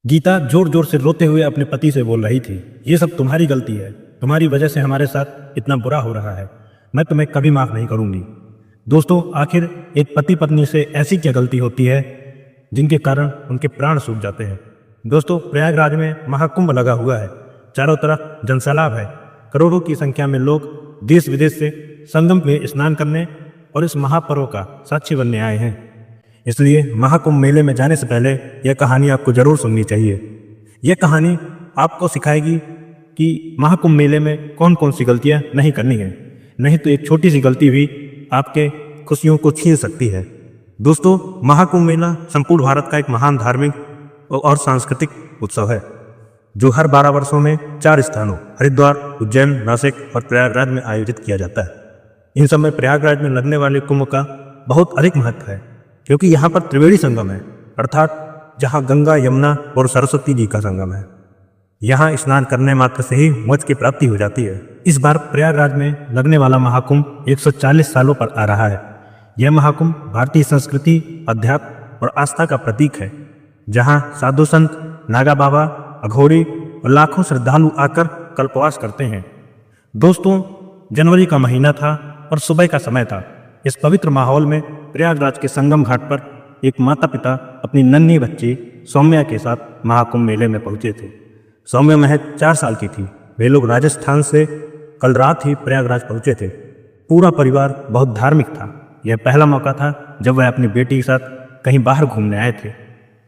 गीता जोर जोर से रोते हुए अपने पति से बोल रही थी, ये सब तुम्हारी गलती है। तुम्हारी वजह से हमारे साथ इतना बुरा हो रहा है। मैं तुम्हें कभी माफ नहीं करूंगी। दोस्तों, आखिर एक पति पत्नी से ऐसी क्या गलती होती है जिनके कारण उनके प्राण सूख जाते हैं। दोस्तों, प्रयागराज में महाकुंभ लगा हुआ है। चारों तरफ जनसैलाब है। करोड़ों की संख्या में लोग देश विदेश से संगम में स्नान करने और इस महापर्व का साक्षी बनने आए हैं। इसलिए महाकुंभ मेले में जाने से पहले यह कहानी आपको जरूर सुननी चाहिए। यह कहानी आपको सिखाएगी कि महाकुंभ मेले में कौन कौन सी गलतियां नहीं करनी है, नहीं तो एक छोटी सी गलती भी आपके खुशियों को छीन सकती है। दोस्तों, महाकुंभ मेला संपूर्ण भारत का एक महान धार्मिक और सांस्कृतिक उत्सव है जो हर 12 वर्षों में 4 स्थानों हरिद्वार, उज्जैन, नासिक और प्रयागराज में आयोजित किया जाता है। इन सब में प्रयागराज में लगने वाले कुंभ का बहुत अधिक महत्व है क्योंकि यहाँ पर त्रिवेणी संगम है, अर्थात जहाँ गंगा, यमुना और सरस्वती जी का संगम है। यहाँ स्नान करने मात्र से ही मोक्ष की प्राप्ति हो जाती है। इस बार प्रयागराज में लगने वाला महाकुंभ 140 सालों पर आ रहा है। यह महाकुंभ भारतीय संस्कृति, अध्यात्म और आस्था का प्रतीक है, जहाँ साधु संत, नागा बाबा, अघोरी और लाखों श्रद्धालु आकर कल्पवास करते हैं। दोस्तों, जनवरी का महीना था और सुबह का समय था। इस पवित्र माहौल में प्रयागराज के संगम घाट पर एक माता पिता अपनी नन्ही बच्ची सौम्या के साथ महाकुंभ मेले में पहुंचे थे। सौम्या महज 4 साल की थी। वे लोग राजस्थान से कल रात ही प्रयागराज पहुंचे थे। पूरा परिवार बहुत धार्मिक था। यह पहला मौका था जब वह अपनी बेटी के साथ कहीं बाहर घूमने आए थे।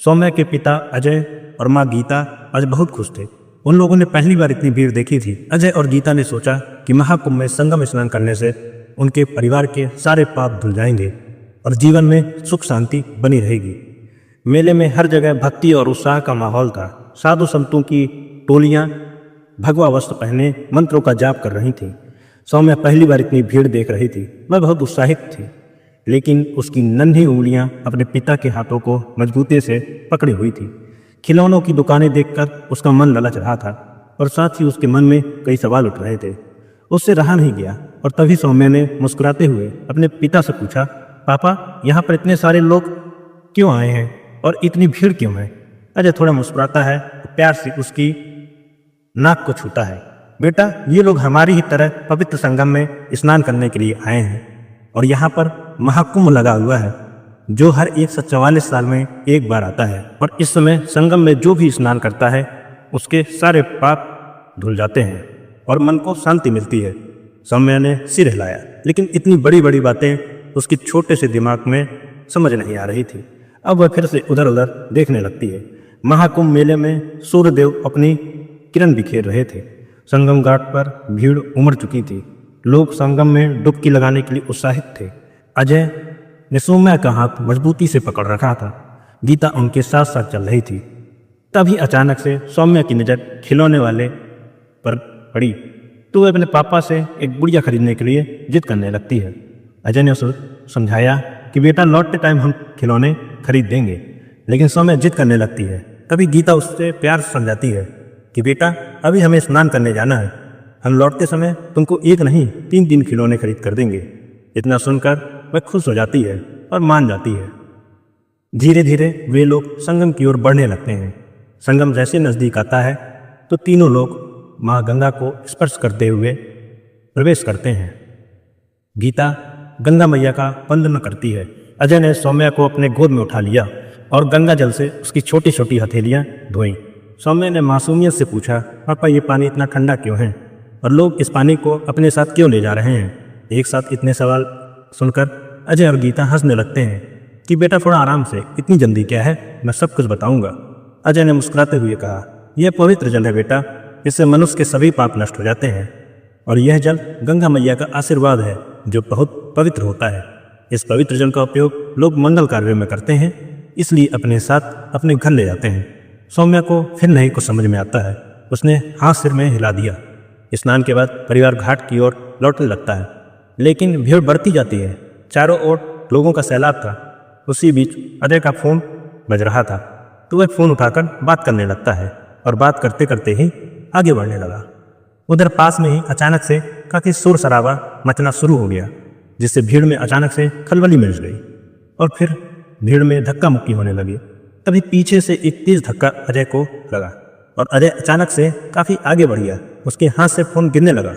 सौम्या के पिता अजय और माँ गीता आज बहुत खुश थे। उन लोगों ने पहली बार इतनी भीड़ देखी थी। अजय और गीता ने सोचा कि महाकुंभ में संगम स्नान करने से उनके परिवार के सारे पाप धुल जाएंगे और जीवन में सुख शांति बनी रहेगी। मेले में हर जगह भक्ति और उत्साह का माहौल था। साधु संतों की टोलियां भगवा वस्त्र पहने मंत्रों का जाप कर रही थीं। सौम्या पहली बार इतनी भीड़ देख रही थी। वह बहुत उत्साहित थी, लेकिन उसकी नन्ही उंगलियां अपने पिता के हाथों को मजबूती से पकड़ी हुई थी। खिलौनों की दुकानें देखकर उसका मन ललच रहा था और साथ ही उसके मन में कई सवाल उठ रहे थे। उससे रहा नहीं गया और तभी सौम्या ने मुस्कुराते हुए अपने पिता से पूछा, पापा, यहाँ पर इतने सारे लोग क्यों आए हैं और इतनी भीड़ क्यों है? अजय थोड़ा मुस्कुराता है, प्यार से उसकी नाक को छूता है। बेटा, ये लोग हमारी ही तरह पवित्र संगम में स्नान करने के लिए आए हैं और यहाँ पर महाकुंभ लगा हुआ है जो हर 144 साल में एक बार आता है और इस समय संगम में जो भी स्नान करता है उसके सारे पाप धुल जाते हैं और मन को शांति मिलती है। सौम्या ने सिर हिलाया, लेकिन इतनी बड़ी बड़ी बातें उसके छोटे से दिमाग में समझ नहीं आ रही थी। अब वह फिर से उधर उधर देखने लगती है। महाकुंभ मेले में सूर्यदेव अपनी किरण बिखेर रहे थे। संगम घाट पर भीड़ उमड़ चुकी थी। लोग संगम में डुबकी लगाने के लिए उत्साहित थे। अजय ने सौम्या का हाथ मजबूती से पकड़ रखा था। गीता उनके साथ साथ चल रही थी। तभी अचानक से सौम्या की नज़र खिलौने वाले पर पड़ी तो वह अपने पापा से एक गुड़िया खरीदने के लिए जिद करने लगती है। अजय ने उसे समझाया कि बेटा, लौटते टाइम हम खिलौने खरीद देंगे, लेकिन सौम्या जिद करने लगती है। तभी गीता उससे प्यार से समझाती है कि बेटा, अभी हमें स्नान करने जाना है। हम लौटते समय तुमको एक नहीं 3 खिलौने खरीद कर देंगे। इतना सुनकर वह खुश हो जाती है और मान जाती है। धीरे धीरे वे लोग संगम की ओर बढ़ने लगते हैं। संगम जैसे नज़दीक आता है तो तीनों लोग माँ गंगा को स्पर्श करते हुए प्रवेश करते हैं। गीता गंगा मैया का वंदन करती है। अजय ने सौम्या को अपने गोद में उठा लिया और गंगा जल से उसकी छोटी छोटी हथेलियाँ धोईं। सौम्या ने मासूमियत से पूछा, पापा, ये पानी इतना ठंडा क्यों है और लोग इस पानी को अपने साथ क्यों ले जा रहे हैं? एक साथ इतने सवाल सुनकर अजय और गीता हंसने लगते हैं कि बेटा, थोड़ा आराम से, इतनी जल्दी क्या है, मैं सब कुछ बताऊंगा। अजय ने मुस्कुराते हुए कहा, यह पवित्र जल है बेटा, इससे मनुष्य के सभी पाप नष्ट हो जाते हैं और यह जल गंगा मैया का आशीर्वाद है जो बहुत पवित्र होता है। इस पवित्र जल का उपयोग लोग मंगल कार्यों में करते हैं, इसलिए अपने साथ अपने घर ले जाते हैं। सौम्या को फिर नहीं कुछ समझ में आता है। उसने हाथ सिर में हिला दिया। स्नान के बाद परिवार घाट की ओर लौटने लगता है, लेकिन भीड़ बढ़ती जाती है। चारों ओर लोगों का सैलाब था। उसी बीच अजय का फ़ोन बज रहा था तो वह फ़ोन उठाकर बात करने लगता है और बात करते करते ही आगे बढ़ने लगा। उधर पास में ही अचानक से काफ़ी शोर शराबा मचना शुरू हो गया, जिससे भीड़ में अचानक से खलबली मच गई और फिर भीड़ में धक्का मुक्की होने लगी। तभी पीछे से एक तेज धक्का अजय को लगा और अजय अचानक से काफ़ी आगे बढ़ गया। उसके हाथ से फ़ोन गिरने लगा।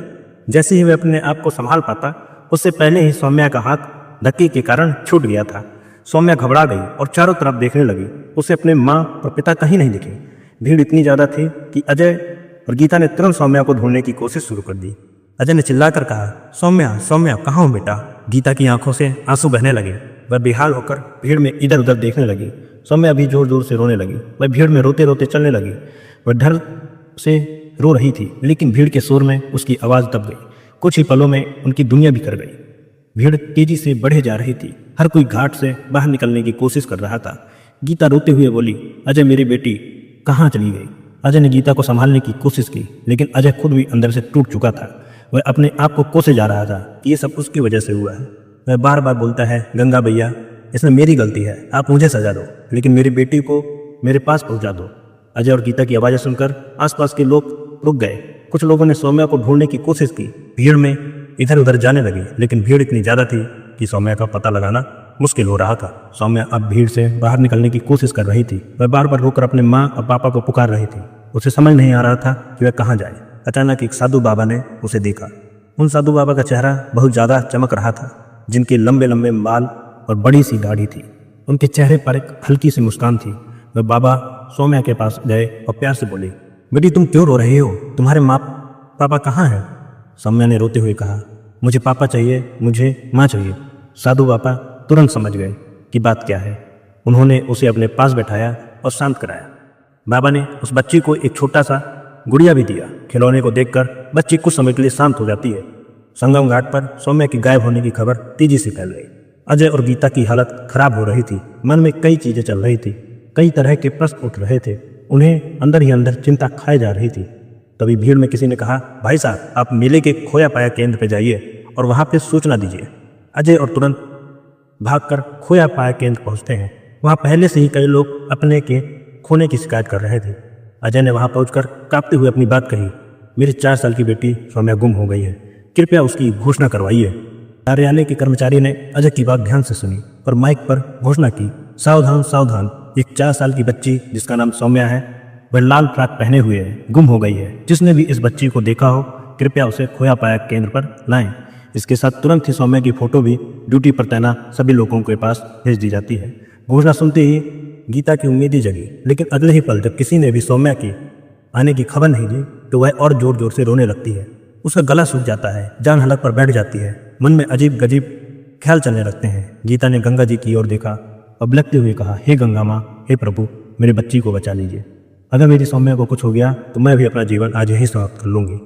जैसे ही वह अपने आप को संभाल पाता, उससे पहले ही सौम्या का हाथ धक्के के कारण छूट गया था। सौम्या घबरा गई और चारों तरफ देखने लगी। उसे अपने माँ और पिता कहीं नहीं दिखे। भीड़ इतनी ज़्यादा थी कि अजय और गीता ने तुरंत सौम्या को ढूंढने की कोशिश शुरू कर दी। अजय ने चिल्लाकर कहा, सौम्या सौम्या कहाँ हो बेटा? गीता की आंखों से आंसू बहने लगे। वह बेहाल होकर भीड़ में इधर उधर देखने लगी। सौम्या भी जोर जोर से रोने लगी। वह भीड़ में रोते रोते चलने लगी। वह डर से रो रही थी, लेकिन भीड़ के शोर में उसकी आवाज़ दब गई। कुछ ही पलों में उनकी दुनिया बिखर गई। भीड़ तेजी से बढ़े जा रही थी। हर कोई घाट से बाहर निकलने की कोशिश कर रहा था। गीता रोते हुए बोली, अजय मेरी बेटी कहाँ चली गई? अजय ने गीता को संभालने की कोशिश की, लेकिन अजय खुद भी अंदर से टूट चुका था। वह अपने आप को कोसे जा रहा था कि ये सब उसकी वजह से हुआ है। वह बार बार बोलता है, गंगा भैया इसमें मेरी गलती है, आप मुझे सजा दो, लेकिन मेरी बेटी को मेरे पास पहुंचा दो। अजय और गीता की आवाज़ें सुनकर आसपास के लोग रुक गए। कुछ लोगों ने सौम्या को ढूंढने की कोशिश की। भीड़ में इधर उधर जाने लगी, लेकिन भीड़ इतनी ज़्यादा थी कि सौम्या का पता लगाना मुश्किल हो रहा था। सौम्या अब भीड़ से बाहर निकलने की कोशिश कर रही थी। वह बार बार रोकर अपने माँ और पापा को पुकार रही थी। उसे समझ नहीं आ रहा था कि वह कहाँ जाए। अचानक एक साधु बाबा ने उसे देखा। उन साधु बाबा का चेहरा बहुत ज़्यादा चमक रहा था, जिनके लंबे लंबे बाल और बड़ी सी दाढ़ी थी। उनके चेहरे पर एक हल्की सी मुस्कान थी। वह बाबा सौम्या के पास गए और प्यार से बोले, बेटी तुम क्यों रो रही हो? तुम्हारे माँ पापा कहाँ हैं? सौम्या ने रोते हुए कहा, मुझे पापा चाहिए, मुझे माँ चाहिए। साधु बाबा तुरंत समझ गए कि बात क्या है। उन्होंने उसे अपने पास बैठाया और शांत कराया। बाबा ने उस बच्ची को एक छोटा सा गुड़िया भी दिया। खिलौने को देखकर बच्ची कुछ समय के लिए शांत हो जाती है। संगम घाट पर सौम्या की गायब होने की खबर तेजी से फैल गई। अजय और गीता की हालत खराब हो रही थी। मन में कई चीजें चल रही थी। कई तरह के प्रश्न उठ रहे थे। उन्हें अंदर ही अंदर चिंता खाए जा रही थी। तभी भीड़ में किसी ने कहा, भाई साहब आप मेले के खोया पाया केंद्र पर जाइए और वहाँ पे सूचना दीजिए। अजय और तुरंत भागकर खोया पाया केंद्र पहुँचते हैं। वहाँ पहले से ही कई लोग अपने के खोने की शिकायत कर रहे थे। अजय ने वहाँ पहुंचकर कांपते हुए अपनी बात कही, मेरी 4 साल की बेटी सौम्या गुम हो गई है, कृपया उसकी घोषणा करवाइए। कार्यालय के कर्मचारी ने अजय की बात ध्यान से सुनी और माइक पर घोषणा की, सावधान सावधान, एक 4 साल की बच्ची जिसका नाम सौम्या है, वह लाल फ्रॉक पहने हुए है, गुम हो गई है। जिसने भी इस बच्ची को देखा हो कृपया उसे खोया पाया केंद्र पर लाएं। इसके साथ तुरंत ही सौम्या की फोटो भी ड्यूटी पर तैनात सभी लोगों के पास भेज दी जाती है। घोषणा सुनते ही गीता की उम्मीदें जगी, लेकिन अगले ही पल जब किसी ने भी सौम्या की आने की खबर नहीं दी तो वह और जोर जोर से रोने लगती है। उसका गला सूख जाता है, जान हलक पर बैठ जाती है। मन में अजीब गजीब ख्याल चलने लगते हैं। गीता ने गंगा जी की ओर देखा और बिलखते हुए कहा, हे गंगा माँ, हे प्रभु, मेरे बच्ची को बचा लीजिए। अगर मेरी सौम्या को कुछ हो गया तो मैं भी अपना जीवन आज यहीं समाप्त कर लूँगी।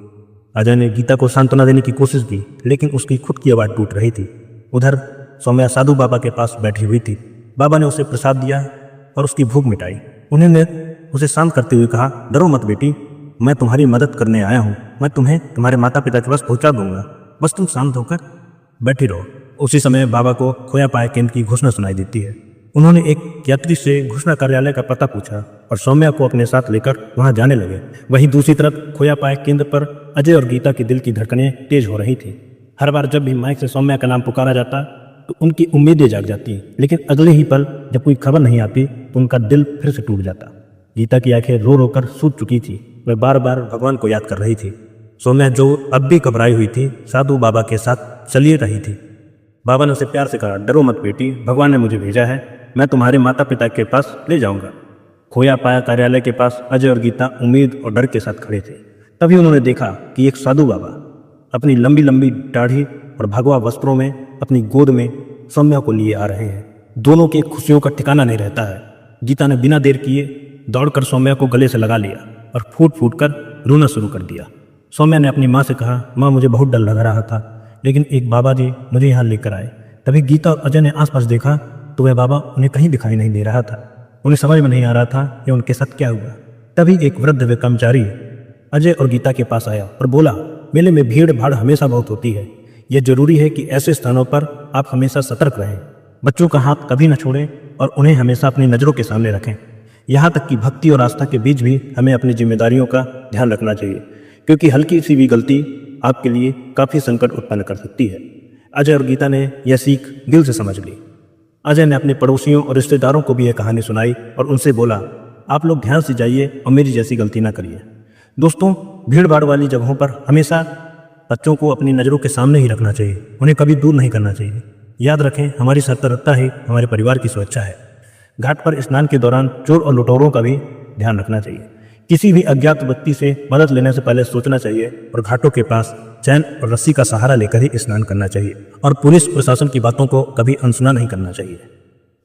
अजय ने गीता को सांत्वना देने की कोशिश की, लेकिन उसकी खुद की आवाज़ टूट रही थी। उधर सौम्या साधु बाबा के पास बैठी हुई थी। बाबा ने उसे प्रसाद दिया और उसकी भूख मिटाई। उन्होंने उसे शांत करते हुए कहा, डरो मत बेटी, मैं तुम्हारी मदद करने आया हूँ। मैं तुम्हें तुम्हारे माता पिता के पास पहुँचा दूंगा, बस तुम शांत होकर बैठी रहो। उसी समय बाबा को खोया पाया केंद्र की घोषणा सुनाई देती है। उन्होंने एक यात्री से घोषणा कार्यालय का पता पूछा और सौम्या को अपने साथ लेकर वहां जाने लगे। वहीं दूसरी तरफ खोया पाया केंद्र पर अजय और गीता की दिल की धड़कनें तेज हो रही थी। हर बार जब भी माइक से सौम्या का नाम पुकारा जाता तो उनकी उम्मीदें जाग जाती, लेकिन अगले ही पल जब कोई खबर नहीं आती तो उनका दिल फिर से टूट जाता। गीता की आंखें रो रो कर सूज चुकी थी। वह बार बार भगवान को याद कर रही थी। सौम्या जो अब भी घबराई हुई थी, साधु बाबा के साथ चली रही थी। बाबा ने उसे प्यार से कहा, डरो मत बेटी, भगवान ने मुझे भेजा है, मैं तुम्हारे माता पिता के पास ले जाऊंगा। खोया पाया कार्यालय के पास अजय और गीता उम्मीद और डर के साथ खड़े थे। तभी उन्होंने देखा कि एक साधु बाबा अपनी लंबी लंबी दाढ़ी और भगवा वस्त्रों में अपनी गोद में सौम्या को लिए आ रहे हैं। दोनों की खुशियों का ठिकाना नहीं रहता है। गीता ने बिना देर किए दौड़कर सौम्या को गले से लगा लिया और फूट फूट कर रोना शुरू कर दिया। सौम्या ने अपनी माँ से कहा, माँ मुझे बहुत डर लग रहा था, लेकिन एक बाबा जी मुझे यहाँ लेकर आए। तभी गीता और अजय ने आसपास देखा तो वह बाबा उन्हें कहीं दिखाई नहीं दे रहा था। उन्हें समझ में नहीं आ रहा था कि उनके साथ क्या हुआ। तभी एक वृद्ध कर्मचारी अजय और गीता के पास आया और बोला, मेले में भीड़ भाड़ हमेशा बहुत होती है, यह जरूरी है कि ऐसे स्थानों पर आप हमेशा सतर्क रहें। बच्चों का हाथ कभी न छोड़ें और उन्हें हमेशा अपनी नज़रों के सामने रखें। यहाँ तक कि भक्ति और आस्था के बीच भी हमें अपनी जिम्मेदारियों का ध्यान रखना चाहिए, क्योंकि हल्की सी भी गलती आपके लिए काफ़ी संकट उत्पन्न कर सकती है। अजय और गीता ने यह सीख दिल से समझ ली। अजय ने अपने पड़ोसियों और रिश्तेदारों को भी यह कहानी सुनाई और उनसे बोला, आप लोग ध्यान से जाइए और मेरी जैसी गलती ना करिए। दोस्तों, भीड़ भाड़ वाली जगहों पर हमेशा बच्चों को अपनी नज़रों के सामने ही रखना चाहिए, उन्हें कभी दूर नहीं करना चाहिए। याद रखें, हमारी सतर्कता ही हमारे परिवार की सुरक्षा है। घाट पर स्नान के दौरान चोर और लुटेरों का भी ध्यान रखना चाहिए। किसी भी अज्ञात व्यक्ति से मदद लेने से पहले सोचना चाहिए और घाटों के पास चैन और रस्सी का सहारा लेकर ही स्नान करना चाहिए और पुलिस प्रशासन की बातों को कभी अनसुना नहीं करना चाहिए।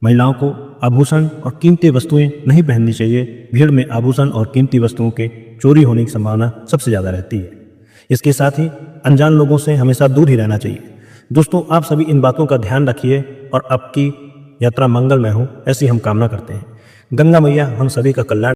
महिलाओं को आभूषण और कीमती वस्तुएं नहीं पहननी चाहिए। भीड़ में आभूषण और कीमती वस्तुओं के चोरी होने की संभावना सबसे ज़्यादा रहती है। इसके साथ ही अनजान लोगों से हमेशा दूर ही रहना चाहिए। दोस्तों, आप सभी इन बातों का ध्यान रखिए और आपकी यात्रा मंगलमय हो, ऐसी हम कामना करते हैं। गंगा मैया हम सभी का कल्याण